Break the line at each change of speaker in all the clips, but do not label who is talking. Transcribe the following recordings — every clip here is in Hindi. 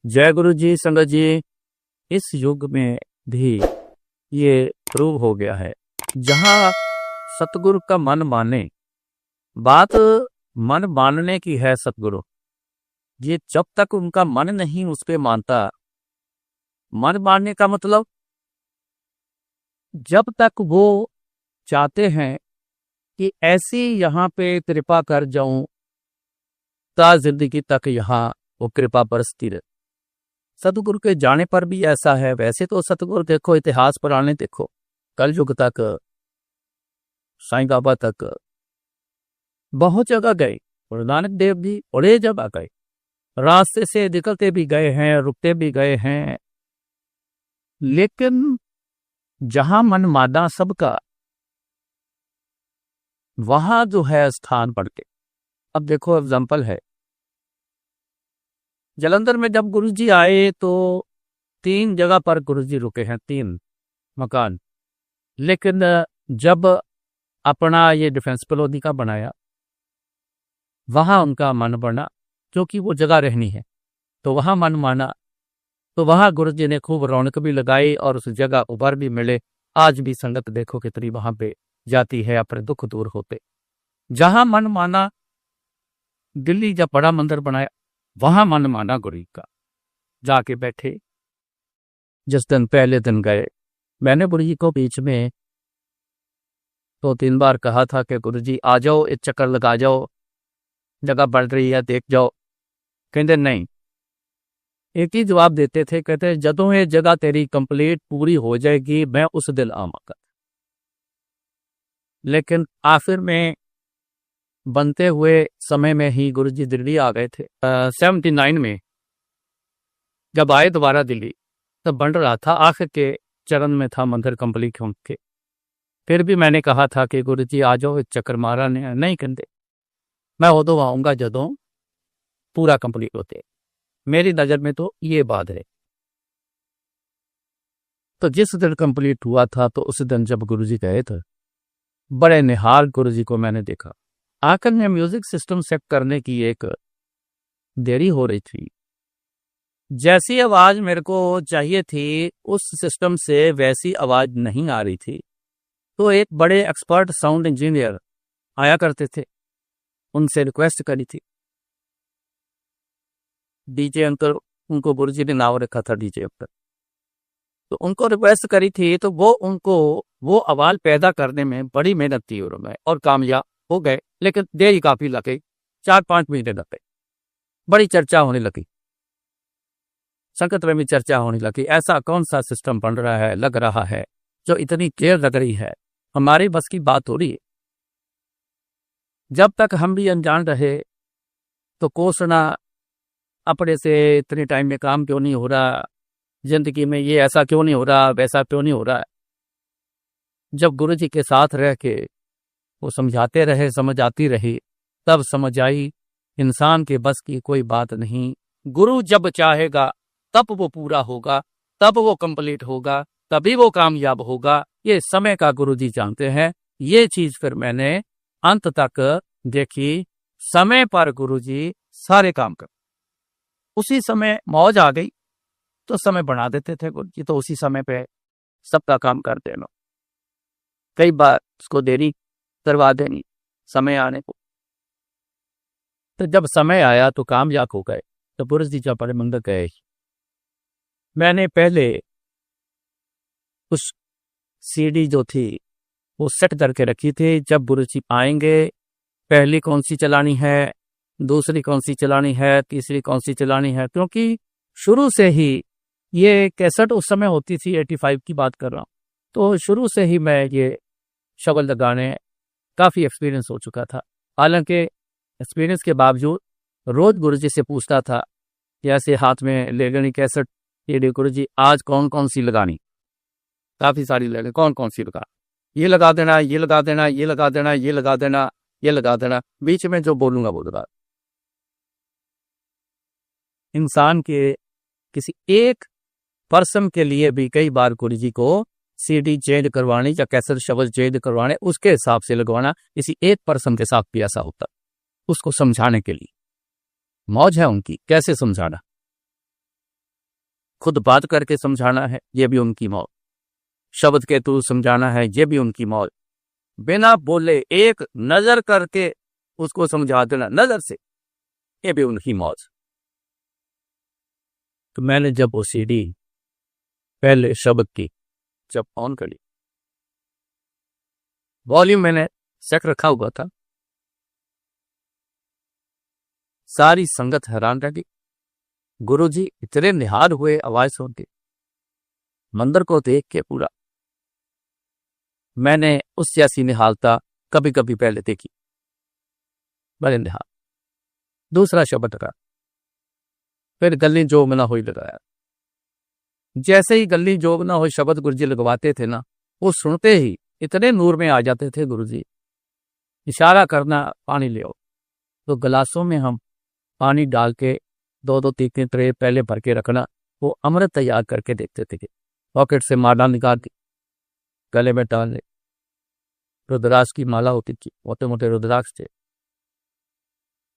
जय गुरु जी। संगत जी, इस युग में भी ये प्रूव हो गया है, जहाँ सतगुरु का मन माने, बात मन मानने की है। सतगुरु ये जब तक उनका मन नहीं उस पे मानता, मन मानने का मतलब जब तक वो चाहते हैं कि ऐसी यहाँ पे कृपा कर जाऊं ता जिंदगी तक यहाँ वो कृपा बरसती रहे। सतगुरु के जाने पर भी ऐसा है। वैसे तो सतगुरु देखो, इतिहास पुराने देखो, कल युग तक, साईं बाबा तक बहुत जगह गए। गुरु नानक देव भी बड़े जगह गए, रास्ते से निकलते भी गए हैं, रुकते भी गए हैं, लेकिन जहां मन माना सबका, वहां जो है स्थान पड़ के। अब देखो एग्जाम्पल है, जलंधर में जब गुरुजी आए तो 3 जगह पर गुरुजी रुके हैं, 3 मकान। लेकिन जब अपना ये डिफेंस कॉलोनी का बनाया, वहां उनका मन बना, क्योंकि वो जगह रहनी है, तो वहां मन माना। तो वहां गुरुजी ने खूब रौनक भी लगाई और उस जगह उबर भी मिले। आज भी संगत देखो कितनी वहां पे जाती है, अपने दुख दूर होते। जहां मन माना, दिल्ली जब बड़ा मंदिर बनाया, वहां मन माना गुरु का, जाके बैठे। जिस दिन पहले दिन गए, मैंने गुरु जी को बीच में 2-3 बार कहा था कि गुरु जी आ जाओ, एक चक्कर लगा जाओ, जगह बढ़ रही है, देख जाओ। कहते नहीं, एक ही जवाब देते थे, कहते जदों ये जगह तेरी कंप्लीट पूरी हो जाएगी मैं उस दिन आवांगा। लेकिन आखिर में बनते हुए समय में ही गुरु जी दिल्ली आ गए थे। 79 में जब आए दोबारा दिल्ली, तब बन रहा था, आखिर के चरण में था मंदिर कंप्लीट होने के। फिर भी मैंने कहा था कि गुरु जी आ जाओ, एक चक्कर मारा नहीं कहते, मैं उदों आऊँगा जदों पूरा कंप्लीट होते। मेरी नज़र में तो ये बात है। तो जिस दिन कंप्लीट हुआ था, तो उस दिन जब गुरु जी गए थे, बड़े निहाल गुरु जी को मैंने देखा। आखिर में म्यूजिक सिस्टम सेट करने की एक देरी हो रही थी। जैसी आवाज मेरे को चाहिए थी, उस सिस्टम से वैसी आवाज नहीं आ रही थी। तो एक बड़े एक्सपर्ट साउंड इंजीनियर आया करते थे, उनसे रिक्वेस्ट करी थी। डीजे अंकल, उनको गुरु जी ने नाम रखा था डीजे अंकल, तो उनको रिक्वेस्ट करी थी। तो वो उनको वो आवाज पैदा करने में बड़ी मेहनत थी उन्होंने, और कामयाब हो गए। लेकिन देरी काफी लगी, 4-5 महीने लगे। बड़ी चर्चा होने लगी, संगत में भी चर्चा होने लगी, ऐसा कौन सा सिस्टम बन रहा है, लग रहा है, जो इतनी देर लग रही है, हमारी बस की बात हो रही है। जब तक हम भी अनजान रहे तो कोसना अपने से, इतने टाइम में काम क्यों नहीं हो रहा, जिंदगी में ये ऐसा क्यों नहीं हो रहा, वैसा क्यों नहीं हो रहा है। जब गुरु जी के साथ रह के वो समझाते रहे, समझ आती रही, तब समझ आई इंसान के बस की कोई बात नहीं। गुरु जब चाहेगा तब वो पूरा होगा, तब वो कंप्लीट होगा, तभी वो कामयाब होगा। ये समय का गुरु जी जानते हैं। ये चीज फिर मैंने अंत तक देखी। समय पर गुरु जी सारे काम कर, उसी समय मौज आ गई तो समय बना देते थे गुरु जी, तो उसी समय पे सबका काम कर देना। कई बार उसको देरी करवा देनी समय आने को। तो जब समय आया तो कामयाब हो गए। तो गुरु जी जब बड़े मंदिर गए, मैंने पहले उस सीडी जो थी वो सेट करके रखी थी। जब गुरु जी आएंगे, पहली कौन सी चलानी है, दूसरी कौन सी चलानी है, तीसरी कौन सी चलानी है, क्योंकि शुरू से ही ये कैसेट उस समय होती थी, 85 की बात कर रहा हूँ। तो शुरू से ही मैं ये शगल लगाने काफ़ी एक्सपीरियंस हो चुका था। हालांकि एक्सपीरियंस के बावजूद रोज़ गुरु जी से पूछता था कि ऐसे हाथ में ले लेनी कैसेट, ये गुरु जी आज कौन कौन सी लगानी, काफ़ी सारी लगे, कौन कौन सी लगा, ये लगा देना, ये लगा देना, ये लगा देना, ये लगा देना, ये लगा देना, बीच में जो बोलूँगा वो लगा। इंसान के किसी एक पर्सन के लिए भी कई बार गुरु जी को सीडी चेंज करवानी या कैसेट शब्द चेंज करवाने, उसके हिसाब से लगवाना। किसी एक पर्सन के साथ भी ऐसा होता, उसको समझाने के लिए मौज है उनकी, कैसे समझाना। खुद बात करके समझाना है, ये भी उनकी मौत। शब्द के थ्रू समझाना है, ये भी उनकी मौत। बिना बोले एक नजर करके उसको समझा देना नजर से, ये भी उनकी मौत। तो मैंने जब वो सीडी पहले शब्द की जब ऑन करी, वॉल्यूम मैंने सेट रखा हुआ था, सारी संगत हैरान रह गई। गुरुजी इतने निहार हुए आवाज सुन के, मंदिर को देख के पूरा। मैंने उस जैसी निहालता कभी कभी पहले देखी, बड़े निहाल। दूसरा शब्द का फिर गली जोग ना हुई लगाया। जैसे ही गली जोग ना हुई शब्द गुरुजी लगवाते थे ना, वो सुनते ही इतने नूर में आ जाते थे गुरुजी। इशारा करना, पानी ले आओ, तो गिलासों में हम पानी डाल के 2-2 3 ट्रे पहले भर के रखना। वो अमृत तैयार करके देखते थे कि पॉकेट से माला निकाल के गले में डाल ले। रुद्राक्ष की माला होती थी, मोटे मोटे रुद्राक्ष थे।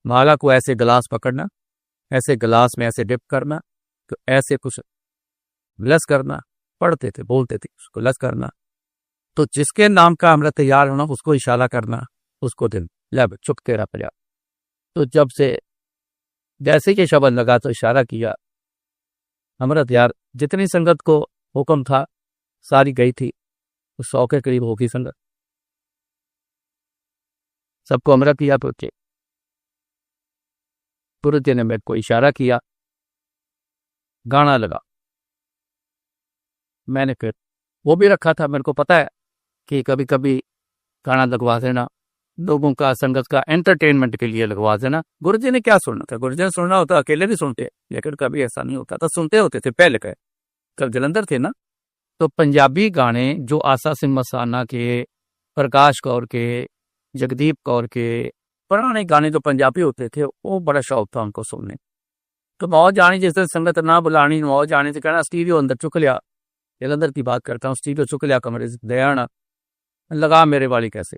माला को ऐसे गिलास पकड़ना, ऐसे गिलास में ऐसे डिप करना, तो ऐसे कुछ लस करना, पढ़ते थे, बोलते थे, उसको लस करना। तो जिसके नाम का अमृत तैयार होना उसको इशारा करना, उसको दिन लब चुप तेरा प्रयास। तो जब से जैसे कि शब्द लगा तो इशारा किया, अमृत यार जितनी संगत को हुक्म था सारी गई थी, 100 के करीब होगी संगत, सबको अमृत किया। पहुंचे गुरु जी ने मेरे को इशारा किया, गाना लगा। मैंने फिर वो भी रखा था, मेरे को पता है कि कभी कभी गाना लगवा देना, लोगों का संगत का एंटरटेनमेंट के लिए लगवा देना। गुरुजी ने क्या सुनना था, गुरुजी ने सुनना होता अकेले भी सुनते, लेकिन कभी ऐसा नहीं होता था, सुनते होते थे। पहले कहे कल जलंधर थे ना, तो पंजाबी गाने जो आशा सिंह मसाना के, प्रकाश कौर के, जगदीप कौर के पुराने गाने जो पंजाबी होते थे, वो बड़ा शौक था उनको सुनने। तो मौज आनी, जिस दिन संगत ना बुलानी, मौज आनी से कहना स्टीरियो अंदर चुक लिया, जलंधर की बात करता हूँ, स्टीरियो चुक लिया कमरे से, दयाना लगा मेरे वाली कैसे।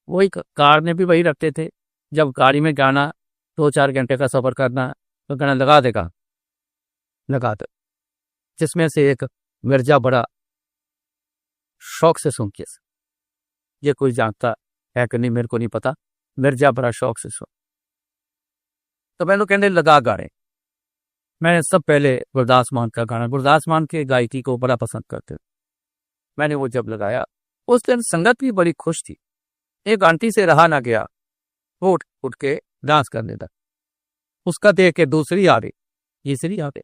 वही कार में भी वही रखते थे, जब गाड़ी में गाना 2-4 घंटे का सफर करना तो गाना लगा देगा, लगा दे। जिसमें से एक मिर्जा बड़ा शौक से सुन के, ये कोई जानता है कि नहीं मेरे को नहीं पता, मिर्जा बड़ा शौक से सुन। तो मैंने कहने लगा गाने। मैंने सब पहले गुरदास मान का गाना, गुरदास मान के गायकी को बड़ा पसंद करते, मैंने वो जब लगाया, उस दिन संगत भी बड़ी खुश थी। एक आंटी से रहा ना गया, वो उठ के डांस करने लगा। उसका देख के दूसरी आ गई, तीसरी आ गई।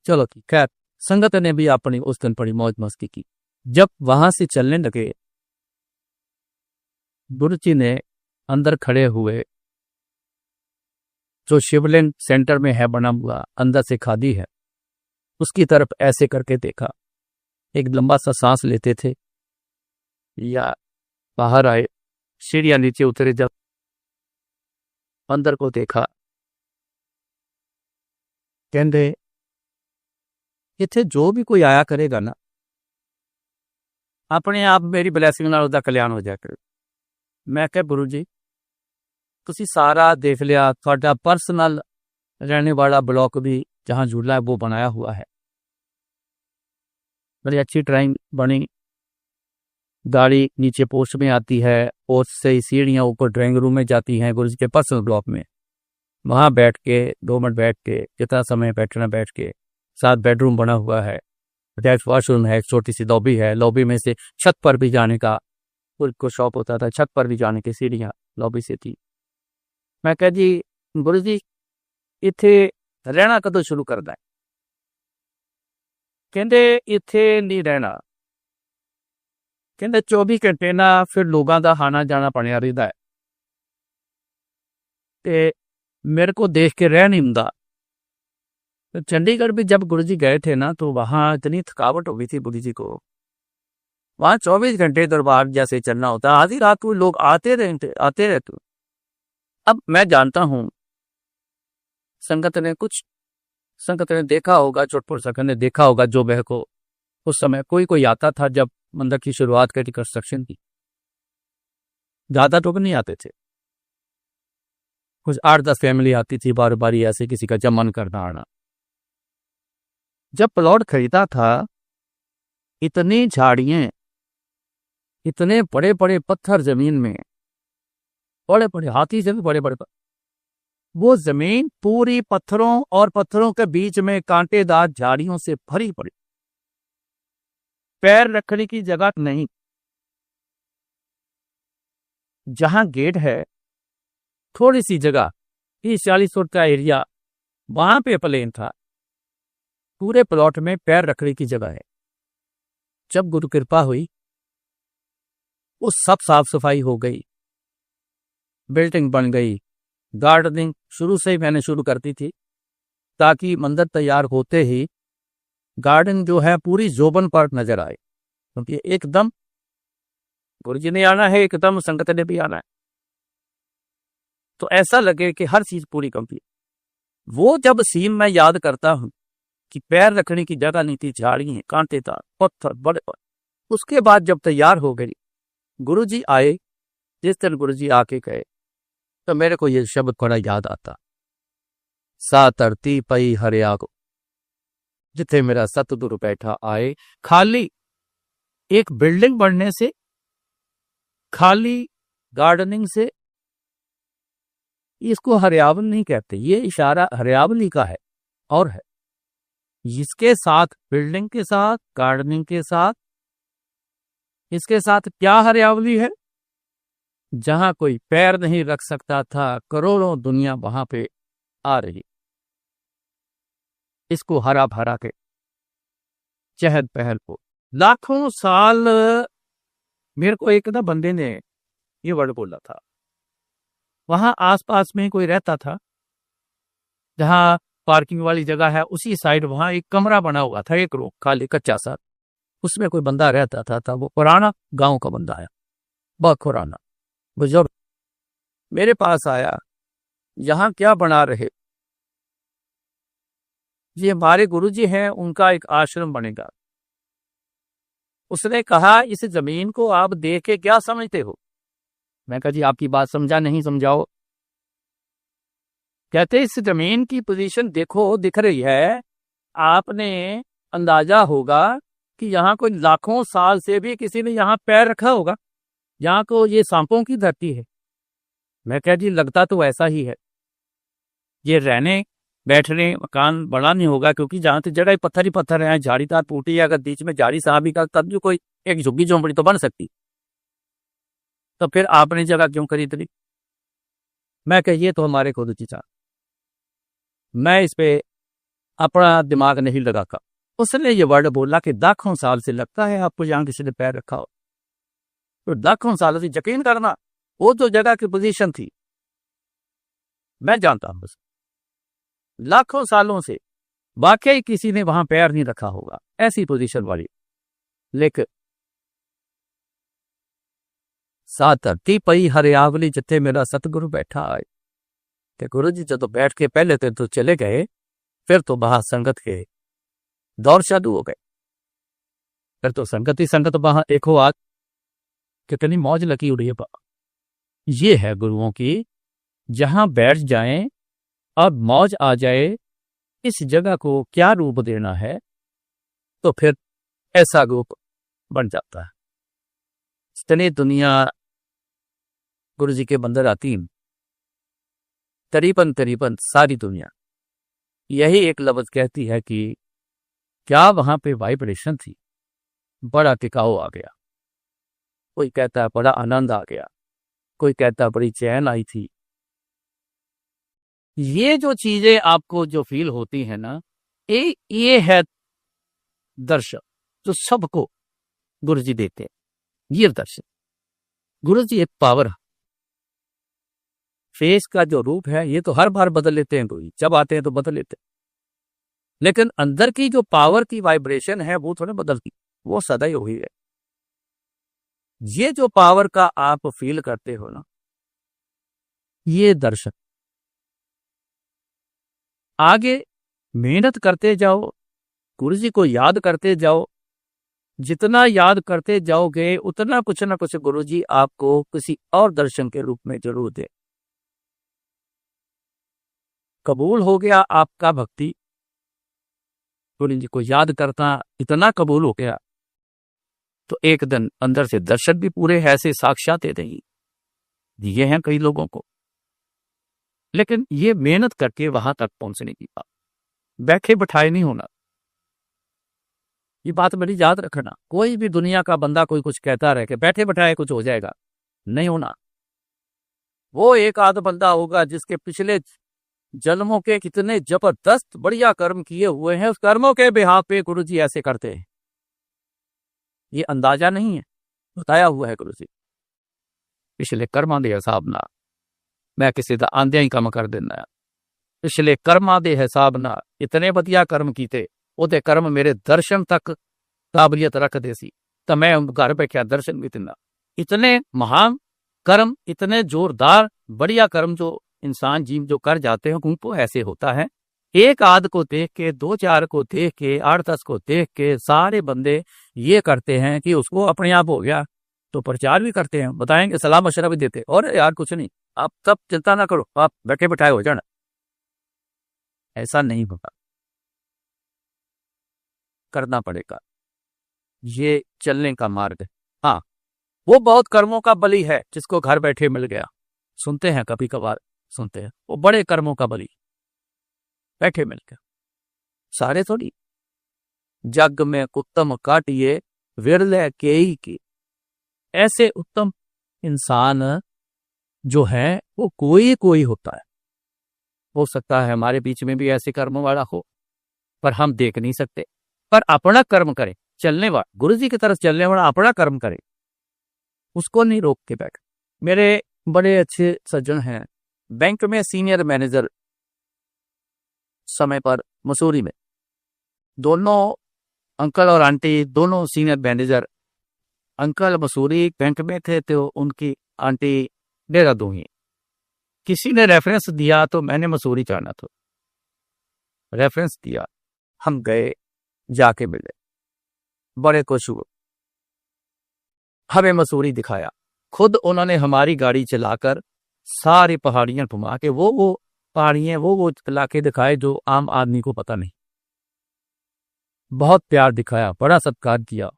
चलो ठीक, खैर संगत ने भी अपनी उस दिन बड़ी मौज मस्ती की। जब वहां से चलने लगे, गुरु जी ने अंदर खड़े हुए, जो शिवलिंग सेंटर में है बना हुआ, अंदर से खादी है, उसकी तरफ ऐसे करके देखा। एक लंबा सा सांस लेते थे या बाहर आए, सीढ़ियां नीचे उतरे, जब अंदर को देखा, कहते इत्थे जो भी कोई आया करेगा ना, अपने आप मेरी ब्लैसिंग नाल उसदा कल्याण हो जाए करे। मैं कहा गुरु जी तुसी सारा देख लिया, थोड़ा पर्सनल रहने वाला ब्लॉक भी जहाँ झूला है वो बनाया हुआ है, बड़ी अच्छी ड्राइंग बनी, गाड़ी नीचे पोस्ट में आती है, पोस्ट से सीढ़ियाँ ऊपर ड्राइंग रूम में जाती हैं गुरु जी के पर्सनल ब्लॉक में। वहाँ बैठ के 2 मिनट बैठ के, जितना समय बैठना बैठ के, 7 बेडरूम बना हुआ है, अटैच वॉशरूम है, एक छोटी सी लॉबी है, लॉबी में से छत पर भी जाने का को शौक होता था, छत पर भी जाने की सीढ़ियाँ लॉबी से थी। मैं कह जी गुरु जी इत्थे रहना कदों शुरू करना है? कहते इत्थे नहीं रहना, कहते 24 घंटे ना फिर लोगों का आना जाना पड़िया रहता है, ते मेरे को देख के रह नहीं होंदा। तो चंडीगढ़ भी जब गुरु जी गए थे ना, तो वहाँ इतनी थकावट हो गई थी गुरु जी को, वहाँ 24 घंटे दरबार जैसे चलना होता, आधी रात को लोग आते रहते। अब मैं जानता हूँ संगत ने देखा होगा, चोटपुर संगत ने देखा होगा, जो बह को उस समय कोई आता था जब मंदिर की शुरुआत की कंस्ट्रक्शन की, ज्यादा लोग नहीं आते थे, कुछ 8-10 फैमिली आती थी बार बारी, ऐसे किसी का जमन करना आना। जब प्लॉट खरीदा था, इतनी झाड़ियां, इतने बड़े बड़े पत्थर जमीन में, बड़े बड़े हाथी से भी बड़े बड़े वो जमीन पूरी पत्थरों और पत्थरों के बीच में कांटेदार झाड़ियों से भरी पड़ी, पैर रखने की जगह नहीं। जहां गेट है, थोड़ी सी जगह, 30-40 फुट का एरिया, वहां पे प्लेन था। पूरे प्लॉट में पैर रखने की जगह है। जब गुरु कृपा हुई, वो सब साफ सफाई हो गई, बिल्डिंग बन गई, गार्डनिंग शुरू से ही मैंने शुरू कर दी थी, ताकि मंदिर तैयार होते ही गार्डन जो है पूरी जोबन पर नजर आए, क्योंकि एकदम गुरु जी ने आना है, एकदम संगत ने भी आना है, तो ऐसा लगे कि हर चीज पूरी कंप्लीट। वो जब सीन मैं याद करता हूं कि पैर रखने की जगह नहीं थी, झाड़ियां, कांटेदार पत्थर बड़े बड़े, उसके बाद जब तैयार हो गई, गुरु जी आए, जिस दिन गुरु जी आके गए, तो मेरे को ये शब्द बड़ा याद आता, सा धरती पई हरिया को, जिथे मेरा सतगुरु बैठा आए। खाली एक बिल्डिंग बनने से, खाली गार्डनिंग से इसको हरियावल नहीं कहते, ये इशारा हरियावली का है। और है इसके साथ, बिल्डिंग के साथ, गार्डनिंग के साथ, इसके साथ क्या हरियावली है? जहां कोई पैर नहीं रख सकता था, करोड़ों दुनिया वहां पे आ रही, इसको हरा भरा के चहल पहल को लाखों साल। मेरे को एक ना बंदे ने ये वर्ड बोला था, वहां आसपास में कोई रहता था, जहां पार्किंग वाली जगह है उसी साइड, वहां एक कमरा बना हुआ था, एक रूम खाली कच्चा सा, उसमें कोई बंदा रहता था। वो पुराना गांव का बंदा है, बहुत पुराना बुजुर्ग, मेरे पास आया, यहाँ क्या बना रहे? ये हमारे गुरुजी हैं, उनका एक आश्रम बनेगा। उसने कहा, इस जमीन को आप देख के क्या समझते हो? मैं कहा, जी आपकी बात समझा नहीं, समझाओ। कहते, इस जमीन की पोजीशन देखो, दिख रही है, आपने अंदाजा होगा कि यहाँ कोई लाखों साल से भी किसी ने यहाँ पैर रखा होगा, यहाँ को ये सांपों की धरती है। मैं कह, जी लगता तो ऐसा ही है, ये रहने बैठने मकान बड़ा नहीं होगा, क्योंकि जहां तक जगह पत्थर ही पत्थर है, झाड़ीदार टूटी है, अगर बीच में झाड़ी साहबी का, तब जो कोई एक झुग्गी झोंपड़ी तो बन सकती, तो फिर आपने जगह क्यों खरीद ली? मैं कह, ये तो हमारे खुद की चाह, मैं इस पे अपना दिमाग नहीं लगाता। उसने ये वर्ड बोला कि लाखों साल से लगता है आपको यहाँ किसी ने पैर रखा हो, तो लाखों सालों से यकीन करना, वो जो जगह की पोजीशन थी, मैं जानता हूं, बस लाखों सालों से वाकई किसी ने वहां पैर नहीं रखा होगा, ऐसी पोजीशन वाली। लेकिन सा धरती पई हरियावली, जिथे मेरा सतगुरु बैठा आए, कि गुरु जी जब बैठ के पहले तो चले गए, फिर तो वहां संगत के दौर चालू हो गए, फिर तो संगत ही संगत वहां देखो, आज कितनी मौज लगी उड़ी है। ये है गुरुओं की, जहां बैठ जाएं, अब मौज आ जाए, इस जगह को क्या रूप देना है, तो फिर ऐसा रूप बन जाता है। इतनी दुनिया गुरु जी के बंदर आती, करीबन सारी दुनिया यही एक लफ्ज कहती है कि क्या वहां पे वाइब्रेशन थी, बड़ा टिकाऊ आ गया। कोई कहता है बड़ा आनंद आ गया, कोई कहता है बड़ी चैन आई थी। ये जो चीजें आपको जो फील होती है ना, ये है दर्शन जो सबको गुरु जी देते हैं। ये दर्शन, गुरु जी एक पावर, फेस का जो रूप है, ये तो हर बार बदल लेते हैं, गुरु जब आते हैं तो बदल लेते हैं, लेकिन अंदर की जो पावर की वाइब्रेशन है वो थोड़े बदलती, वो सदा ही हुई है। ये जो पावर का आप फील करते हो ना, ये दर्शन। आगे मेहनत करते जाओ, गुरु जी को याद करते जाओ, जितना याद करते जाओगे उतना कुछ ना कुछ गुरु जी आपको किसी और दर्शन के रूप में जरूर दे। कबूल हो गया आपका भक्ति, गुरु जी को याद करना इतना कबूल हो गया, तो एक दिन अंदर से दर्शन भी पूरे ऐसे साक्षात नहीं दिए हैं कई लोगों को। लेकिन ये मेहनत करके वहां तक पहुंचने की बात, बैठे बैठाए नहीं होना। ये बात बड़ी याद रखना। कोई भी दुनिया का बंदा कोई कुछ कहता रहे कि बैठे बैठाए कुछ हो जाएगा, नहीं होना। वो एक आध बंदा होगा जिसके पिछले जन्मों के कितने जबरदस्त बढ़िया कर्म किए हुए हैं, उस कर्मों के बिहाफ पे गुरु जी ऐसे करते हैं। ये अंदाजा नहीं है, बताया हुआ है गुरु जी। पिछले कर्मां दे हिसाब ना मैं किसी दा आंदियां ही कम कर देना। पिछले कर्मां दे हिसाब ना इतने वधिया कर्म कीते, ਉਹਦੇ कर्म मेरे दर्शन तक काबिलियत रखते सी, तो मैं घर बैठा दर्शन भी दिना। इतने महान कर्म, इतने जोरदार बढ़िया कर्म जो इंसान जीव जो कर जाते हैं, उनको ऐसे होता है। एक आध को देख के, दो चार को देख के, 8-10 को देख के सारे बंदे ये करते हैं कि उसको अपने आप हो गया, तो प्रचार भी करते हैं, बताएंगे, सलाह मशवरा भी देते, और यार कुछ नहीं, आप सब चिंता ना करो, आप बैठे बैठाए हो जाना। ऐसा नहीं होगा, करना पड़ेगा। ये चलने का मार्ग है। हाँ, वो बहुत कर्मों का बली है जिसको घर बैठे मिल गया। सुनते हैं, कभी कभार सुनते हैं, वो बड़े कर्मों का बली बैठे मिल गया। सारे थोड़ी। जग में उत्तम काटिए विरले केई की। ऐसे उत्तम इंसान जो है वो कोई कोई होता है। हो सकता है हमारे बीच में भी ऐसे कर्म वाला हो, पर हम देख नहीं सकते। पर अपना कर्म करे, चलने वाला गुरु जी की तरफ चलने वाला अपना कर्म करे, उसको नहीं रोक के बैठ। मेरे बड़े अच्छे सज्जन हैं, बैंक में सीनियर मैनेजर समय पर मसूरी में, दोनों अंकल और आंटी दोनों senior manager. Uncle Mussoorie bank में थे तो उनकी आंटी देहरादून ही। किसी ने रेफरेंस दिया तो मैंने मसूरी जाना था, रेफरेंस दिया, हम गए, जाके मिले, बड़े खुश हुए, हमें मसूरी दिखाया। खुद उन्होंने हमारी गाड़ी चलाकर सारी पहाड़ियां घुमा के वो पहाड़ियां वो इलाके दिखाए जो आम आदमी को पता नहीं। बहुत प्यार दिखाया, बड़ा सत्कार किया।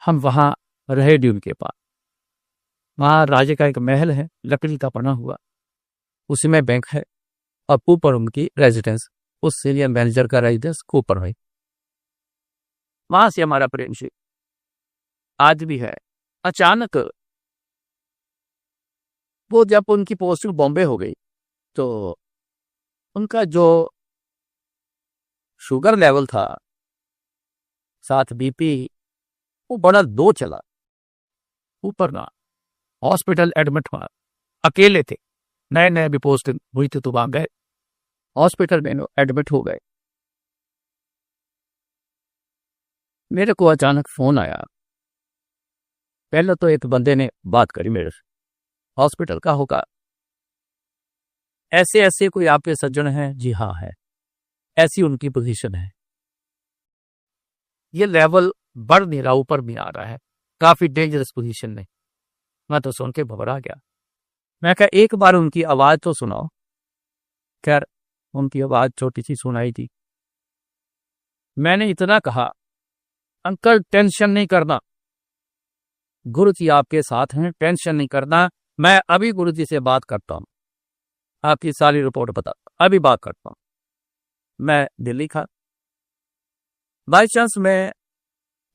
हम वहां रहे ड्यून के पास। वहां राजे का एक महल है, लकड़ी का बना हुआ, उसी में बैंक है, और ऊपर उनकी रेजिडेंस, उस सीनियर मैनेजर का रेजिडेंस ऊपर है। वहां से हमारा फ्रेंडशिप आज भी है। अचानक वो जब उनकी पोस्टिंग बॉम्बे हो गई तो उनका जो शुगर लेवल था, साथ बीपी, वो बड़ा लो चला, ऊपर ना, हॉस्पिटल एडमिट हुआ। अकेले थे, नए नए भी पोस्टिंग हुई थी, तो वहां गए, हॉस्पिटल में एडमिट हो गए। मेरे को अचानक फोन आया। पहले तो एक बंदे ने बात करी मेरे से, हॉस्पिटल का होगा, ऐसे ऐसे कोई आपके सज्जन हैं? जी हाँ है, ऐसी उनकी पोजीशन है। ये लेवल बढ़ नहीं रहा, ऊपर भी आ रहा है, काफी डेंजरस पोजीशन में। मैं तो सुन के घबरा गया। मैं कहा एक बार उनकी आवाज तो सुनाओ। खैर उनकी आवाज छोटी सी सुनाई थी। मैंने इतना कहा, अंकल टेंशन नहीं करना, गुरु जी आपके साथ हैं, टेंशन नहीं करना, मैं अभी गुरु जी से बात करता हूं, आपकी सारी रिपोर्ट बता, अभी बात करता हूं। मैं दिल्ली था, बाई चांस मैं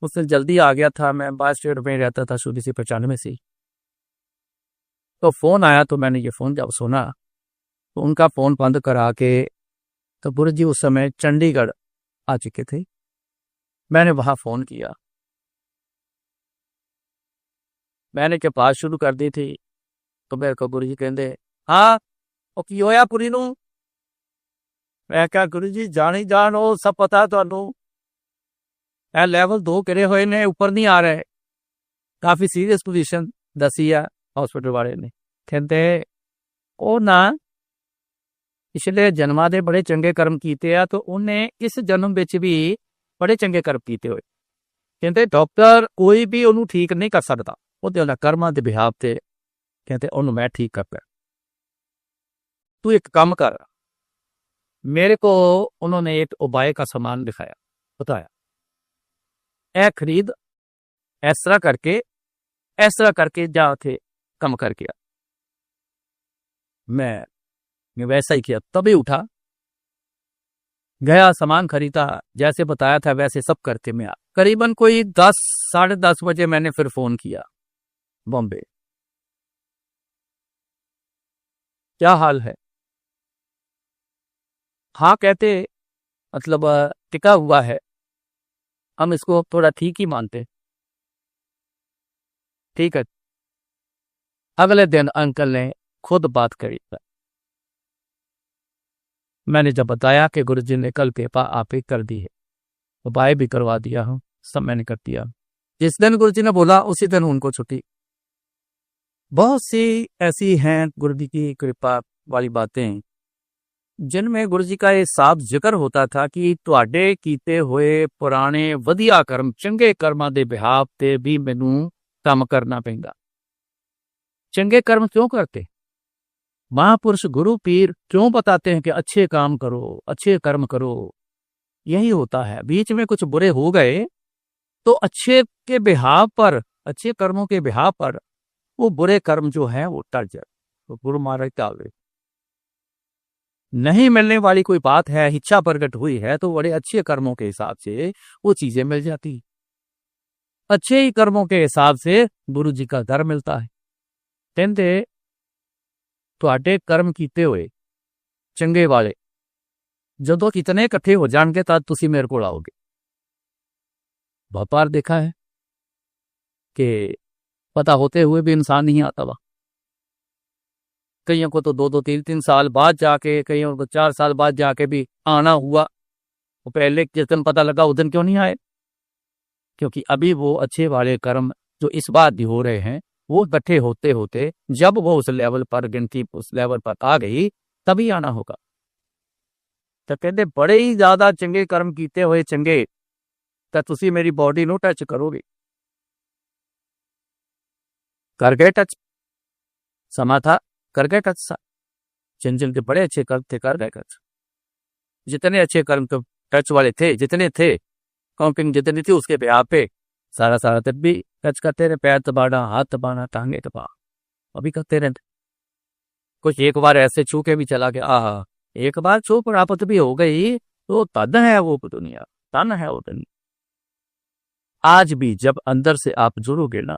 उससे जल्दी आ गया था। मैं बाय स्टेट में रहता था शुरू से 95 से। तो फोन आया, तो मैंने ये फोन जब सुना तो उनका फोन बंद करा के, तो गुरु जी उस समय चंडीगढ़ आ चुके थे। मैंने वहां फोन किया, मैंने के बात शुरू कर दी थी, तो मेरे को गुरु जी कहते, हाँ ਉਹ ਕੀ ਹੋਇਆ ਪੁਰੀ ਨੂੰ? मैं कहा गुरु जी जान ही जान, वो सब पता है ਤੁਹਾਨੂੰ, ਇਹ ਲੈਵਲ 2 ਕਰੇ ਹੋਏ ਨੇ, ਉੱਪਰ ਨਹੀਂ ਆ ਰਹੇ, ਕਾਫੀ ਸੀਰੀਅਸ ਪੋਜੀਸ਼ਨ ਦੱਸੀ ਆ ਹਸਪੀਟਲ ਵਾਲੇ ਨੇ। ਕਹਿੰਦੇ ਉਹ ਨਾ ਪਿਛਲੇ ਜਨਮਾਂ ਦੇ ਬੜੇ ਚੰਗੇ ਕਰਮ ਕੀਤੇ ਆ, तो ਉਹਨੇ ਇਸ ਜਨਮ ਵਿੱਚ ਵੀ ਬੜੇ ਚੰਗੇ ਕਰਮ ਕੀਤੇ ਹੋਏ। ਕਹਿੰਦੇ ਡਾਕਟਰ ਕੋਈ ਵੀ ਉਹਨੂੰ ਠੀਕ ਨਹੀਂ ਕਰ ਸਕਦਾ, ਉਹਦੇ ਉਹਨਾਂ ਕਰਮਾਂ ਦੇ ਬਿਹਾਫ ਤੇ ਕਹਿੰਦੇ ਉਹਨੂੰ ਮੈਂ ਠੀਕ ਕਰਦਾ। ਤੂੰ ਇੱਕ ਕੰਮ ਕਰ, मेरे को उन्होंने एक उपाय का सामान दिखाया, बताया ए खरीद, ऐसा करके जा थे कम करके आ। मैं वैसा ही किया, तभी उठा गया, सामान खरीदा, जैसे बताया था वैसे सब करके मैं आ। करीबन कोई 10 साढ़े 10 बजे मैंने फिर फोन किया बॉम्बे, क्या हाल है। हाँ कहते, मतलब टिका हुआ है, हम इसको थोड़ा ठीक ही मानते। ठीक है। अगले दिन अंकल ने खुद बात करी। मैंने जब बताया कि गुरुजी ने कल पेपर आप ही कर दी है, उपाय भी करवा दिया हूँ, सब मैंने कर दिया। जिस दिन गुरुजी ने बोला उसी दिन उनको छुट्टी। बहुत सी ऐसी हैं गुरुजी की कृपा वाली बातें जिनमें गुरुजी का ये साफ जिक्र होता था कि ਤੁਹਾਡੇ ਕੀਤੇ ਹੋਏ ਪੁਰਾਣੇ ਵਧੀਆ ਕਰਮ, ਚੰਗੇ ਕਰਮਾਂ ਦੇ ਬਿਹਾਫ ਤੇ ਵੀ ਮੈਨੂੰ ਕੰਮ ਕਰਨਾ ਪੈਂਦਾ। चंगे कर्म क्यों करते? महापुरुष गुरु पीर क्यों बताते हैं कि अच्छे काम करो, अच्छे कर्म करो? यही होता है। बीच में कुछ बुरे हो गए तो अच्छे के बिहाव पर, अच्छे कर्मों के बिहाव पर वो बुरे कर्म जो है वो टल जाए। तो गुरु महाराज का नहीं मिलने वाली कोई बात है, इच्छा प्रकट हुई है तो बड़े अच्छे कर्मों के हिसाब से वो चीजें मिल जाती। अच्छे ही कर्मों के हिसाब से गुरु जी का दर मिलता है। कहते ਤੁਹਾਡੇ कर्म ਕੀਤੇ ਹੋਏ ਚੰਗੇ ਵਾਲੇ ਜਦੋਂ कितने इकट्ठे हो जाएंगे तब तुसी मेरे को आओगे। बहुत बार देखा है कि पता होते हुए भी इंसान नहीं आता वह। कईयों को तो 2-2 3-3 साल बाद जाके, कईयों को 4 साल बाद जाके भी आना हुआ। वो पहले जिस दिन पता लगा उस दिन क्यों नहीं आए? क्योंकि अभी वो अच्छे वाले कर्म जो इस बात भी हो रहे हैं वो इकट्ठे होते होते जब वो उस लेवल पर, गिनती उस लेवल पर आ गई तभी आना होगा। तो कहते बड़े ही ज्यादा चंगे कर्म कीते हुए चंगे तो तुसी मेरी बॉडी नो टच करोगे। कर गए टच, समा था कर गए टच सा। जिन के बड़े अच्छे कर्म थे कर गए टच। जितने अच्छे कर्म तो टच वाले थे, जितने थे काउंटिंग जितनी थी उसके ब्याह पे सारा तब भी टच करते रहे। पैर दबाना, हाथ दबाना, टांगे दबा, अभी करते रहते। कुछ एक बार ऐसे छू के भी चला गया, आहा एक बार छू प्राप्त भी हो गई तो तन है वो दुनिया, तन है वो दुनिया। आज भी जब अंदर से आप जुड़ोगे ना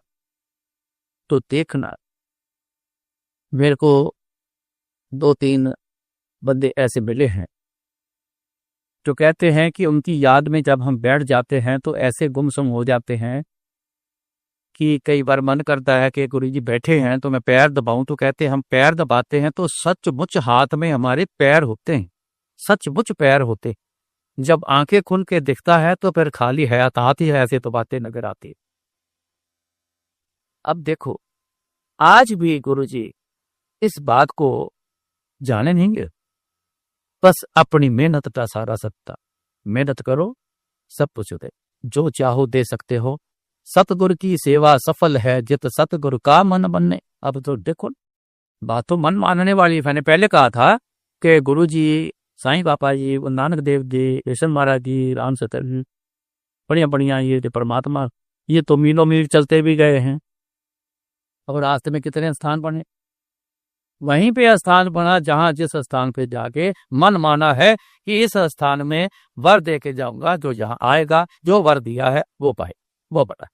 तो देखना, मेरे को 2-3 बंदे ऐसे मिले हैं जो कहते हैं कि उनकी याद में जब हम बैठ जाते हैं तो ऐसे गुमसुम हो जाते हैं कि कई बार मन करता है कि गुरुजी बैठे हैं तो मैं पैर दबाऊं। तो कहते हैं हम पैर दबाते हैं तो सचमुच हाथ में हमारे पैर होते हैं, सचमुच पैर होते। जब आंखें खुल के दिखता है तो फिर खाली हयात हाथ ही है, ऐसे तो बातें नजर आती। अब देखो आज भी गुरुजी इस बात को जाने नहीं गए, बस अपनी मेहनत का सारा सत्ता। मेहनत करो सब कुछ दे, जो चाहो दे सकते हो। सतगुरु की सेवा सफल है जित सतगुरु का मन बनने। अब तो देखो बात तो मन मानने वाली। मैंने पहले कहा था कि गुरु जी, साईं बाबा जी, नानक देव जी, कृष्ण महाराज जी, राम सतर जी, बढ़िया ये परमात्मा, ये तो मीलों मील चलते भी गए हैं और रास्ते में कितने स्थान बने। वहीं पे स्थान बना जहां जिस स्थान पे जाके मन माना है कि इस स्थान में वर दे के जाऊंगा, जो जहां आएगा जो वर दिया है वो पाए, वो बड़ा।